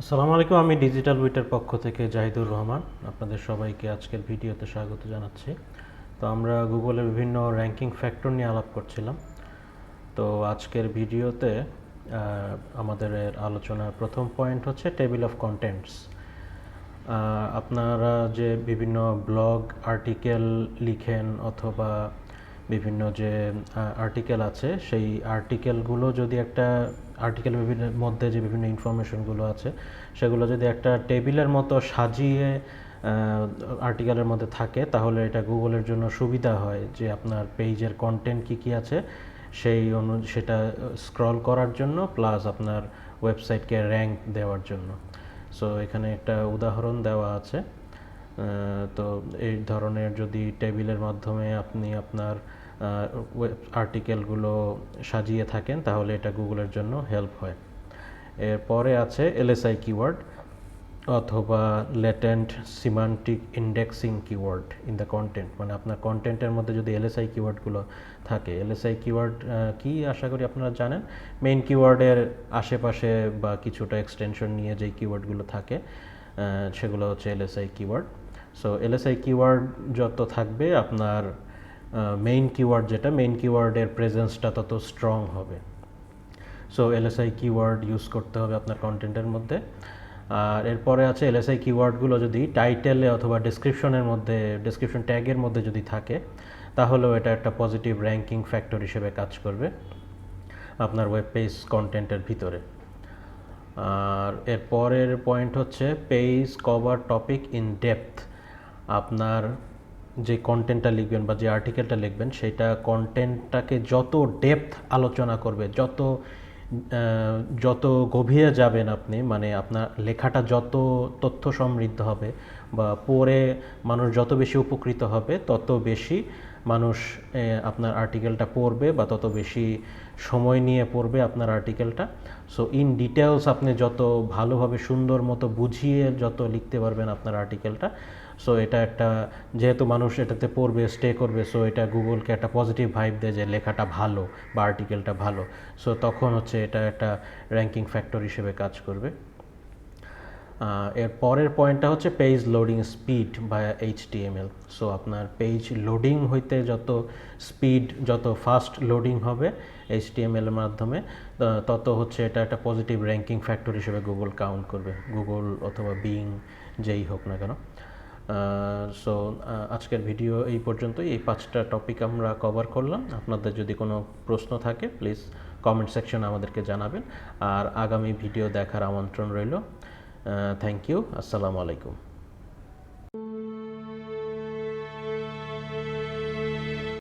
আসসালামু আলাইকুম। আমি ডিজিটাল উইটের পক্ষ থেকে জাহিদুর রহমান আপনাদের সবাইকে আজকের ভিডিওতে স্বাগত জানাচ্ছি। তো আমরা গুগলের বিভিন্ন র্যাঙ্কিং ফ্যাক্টর নিয়ে আলাপ করছিলাম। তো আজকের ভিডিওতে আমাদের আলোচনার প্রথম পয়েন্ট হচ্ছে টেবিল অফ কন্টেন্টস। আপনারা যে বিভিন্ন ব্লগ আর্টিকেল লিখেন অথবা বিভিন্ন যে আর্টিকেল আছে সেই আর্টিকেলগুলো যদি একটা আর্টিকেলের মধ্যে যে বিভিন্ন ইনফরমেশনগুলো আছে সেগুলো যদি একটা টেবিলের মতো সাজিয়ে আর্টিকেলের মধ্যে থাকে তাহলে এটা গুগলের জন্য সুবিধা হয় যে আপনার পেজের কন্টেন্ট কী কী আছে সেটা স্ক্রল করার জন্য প্লাস আপনার ওয়েবসাইটকে র্যাঙ্ক দেওয়ার জন্য। সো এখানে একটা উদাহরণ দেওয়া আছে। তো এই ধরনের যদি টেবিলের মাধ্যমে আপনি আপনার আর্টিকেলগুলো সাজিয়ে থাকেন তাহলে এটা গুগলের জন্য হেল্প হয়। এরপরে আছে এলএসআই কিওয়ার্ড অথবা latent semantic indexing keyword in the content, মানে আপনার কন্টেন্টের মধ্যে যদি এলএসআই কিওয়ার্ডগুলো থাকে। এলএসআই কিওয়ার্ড কি আশা করি আপনারা জানেন, মেইন কিওয়ার্ডের আশেপাশে বা কিছুটা এক্সটেনশন নিয়ে যেই কিওয়ার্ডগুলো থাকে সেগুলো হচ্ছে LSI keyword. So LSI keyword যত থাকবে আপনার মেইন কিওয়ার্ড যেটা মেইন কিওয়ার্ডের প্রেজেন্সটা তত স্ট্রং হবে। সো এলএসআই কিওয়ার্ড ইউজ করতে হবে আপনার কন্টেন্টের মধ্যে। আর এরপরে আছে এলএসআই কিওয়ার্ডগুলো যদি টাইটেলে অথবা ডেসক্রিপশন ট্যাগের মধ্যে যদি থাকে তাহলেও এটা একটা পজিটিভ র্যাঙ্কিং ফ্যাক্টর হিসেবে কাজ করবে আপনার ওয়েব পেজ কন্টেন্টের ভিতরে। আর এর পরের পয়েন্ট হচ্ছে page cover topic in depth. আপনার যে কন্টেন্টটা লিখবেন বা যে আর্টিকেলটা লিখবেন সেটা কন্টেন্টটাকে যত ডেপথ আলোচনা করবে, যত গভীরে যাবেন আপনি, মানে আপনার লেখাটা যত তথ্য সমৃদ্ধ হবে বা পড়ে মানুষ যত বেশি উপকৃত হবে তত বেশি মানুষ আপনার আর্টিকেলটা পড়বে বা তত বেশি সময় নিয়ে পড়বে আপনার আর্টিকেলটা। সো ইন ডিটেলস আপনি যত ভালোভাবে সুন্দর মতো বুঝিয়ে যত লিখতে পারবেন আপনার আর্টিকেলটা, সো এটা একটা, যেহেতু মানুষ এটাতে পড়বে স্টে করবে, সো এটা গুগলকে একটা পজিটিভ ভাইব দেয় যে লেখাটা ভালো বা আর্টিকেলটা ভালো। সো তখন হচ্ছে এটা একটা র্যাঙ্কিং ফ্যাক্টর হিসেবে কাজ করবে। এর পরের পয়েন্টটা হচ্ছে পেজ লোডিং স্পিড বা এইচটিএমএল। সো আপনার পেজ লোডিং হইতে যত ফাস্ট লোডিং হবে এইচটিএমএল এর মাধ্যমে তত হচ্ছে এটা একটা পজিটিভ র্যাঙ্কিং ফ্যাক্টর হিসেবে গুগল কাউন্ট করবে, গুগল অথবা বিং যেই হোক না কেন। সো আজকের ভিডিও এই পর্যন্তই। এই 5টা টপিক আমরা কভার করলাম। আপনাদের যদি কোনো প্রশ্ন থাকে প্লিজ কমেন্ট সেকশনে আমাদেরকে জানাবেন। আর আগামী ভিডিও দেখার আমন্ত্রণ রইল। Thank you. আসসালামু আলাইকুম।